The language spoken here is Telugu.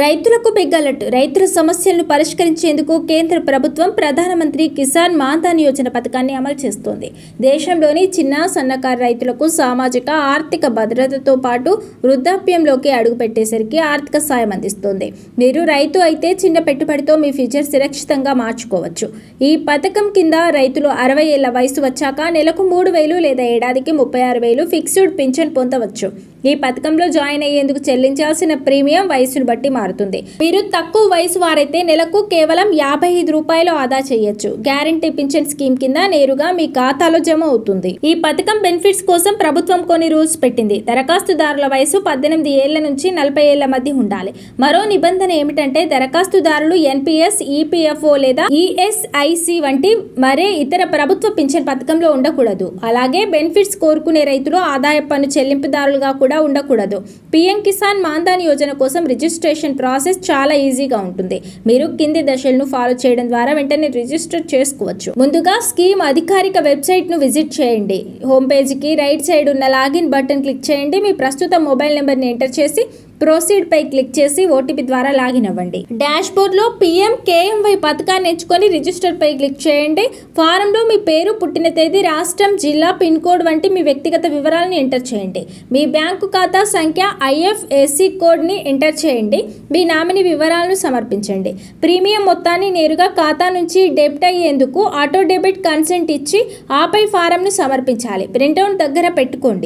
రైతులకు బిగ్ అలర్ట్. రైతుల సమస్యలను పరిష్కరించేందుకు కేంద్ర ప్రభుత్వం ప్రధానమంత్రి కిసాన్ మాన్ధన్ యోజన పథకాన్ని అమలు చేస్తోంది. దేశంలోని చిన్న, సన్నకారు రైతులకు సామాజిక, ఆర్థిక భద్రతతో పాటు వృద్ధాప్యంలోకి అడుగుపెట్టేసరికి ఆర్థిక సాయం అందిస్తోంది. మీరు రైతు అయితే చిన్న పెట్టుబడితో మీ ఫ్యూచర్ సురక్షితంగా మార్చుకోవచ్చు. ఈ పథకం కింద రైతులు 60 ఏళ్ల వయసు వచ్చాక నెలకు 3,000 లేదా ఏడాదికి 36,000 ఫిక్స్డ్ పింఛన్ పొందవచ్చు. ఈ పథకంలో జాయిన్ అయ్యేందుకు చెల్లించాల్సిన ప్రీమియం వయసును బట్టి మారుతుంది. మీరు తక్కువ వయసు వారైతే నెలకు కేవలం 55 రూపాయలు ఆదా చేయొచ్చు. గ్యారంటీ పింఛన్ స్కీమ్ కింద నేరుగా మీ ఖాతాలో జమ అవుతుంది. ఈ పథకం బెనిఫిట్స్ కోసం ప్రభుత్వం కొన్ని రూల్స్ పెట్టింది. దరఖాస్తుదారుల వయసు 18 ఏళ్ల నుంచి 40 ఏళ్ల మధ్య ఉండాలి. మరో నిబంధన ఏమిటంటే దరఖాస్తుదారులు ఎన్పీఎస్, ఈపీఎఫ్ఓ లేదా ఈఎస్ఐసి వంటి మరే ఇతర ప్రభుత్వ పింఛన్ పథకంలో ఉండకూడదు. అలాగే బెనిఫిట్స్ కోరుకునే రైతులు ఆదాయ పన్ను చెల్లింపుదారులుగా కూడా ఉండకూడదు. పీఎం కిసాన్ మాన్ధన్ యోజన కోసం రిజిస్ట్రేషన్ ప్రాసెస్ చాలా ఈజీగా ఉంటుంది. మీరు కింది దశలను ఫాలో చేయడం ద్వారా వెంటనే రిజిస్టర్ చేసుకోవచ్చు. ముందుగా స్కీమ్ అధికారిక వెబ్సైట్ ను విజిట్ చేయండి. హోమ్ పేజీకి రైట్ సైడ్ ఉన్న లాగిన్ బటన్ క్లిక్ చేయండి. మీ ప్రస్తుత మొబైల్ నెంబర్ని ఎంటర్ చేసి ప్రొసీడ్ పై క్లిక్ చేసి ఓటీపీ ద్వారా లాగిన్ అవ్వండి. డాష్ బోర్డ్ లో PMKMY పథకాన్ని ఎంచుకొని రిజిస్టర్ పై క్లిక్ చేయండి. ఫారంలో మీ పేరు, పుట్టిన తేదీ, రాష్ట్రం, జిల్లా, పిన్ కోడ్ వంటి మీ వ్యక్తిగత వివరాలను ఎంటర్ చేయండి. మీ బ్యాంకు ఖాతా సంఖ్య, IFSC కోడ్ ని ఎంటర్ చేయండి. మీ నామినీ వివరాలను సమర్పించండి. ప్రీమియం మొత్తాన్ని నేరుగా ఖాతా నుంచి డెబిట్ అయ్యేందుకు ఆటో డెబిట్ కన్సెంట్ ఇచ్చి ఆపై ఫారంను సమర్పించాలి. ప్రింట్అవుట్ దగ్గర పెట్టుకోండి.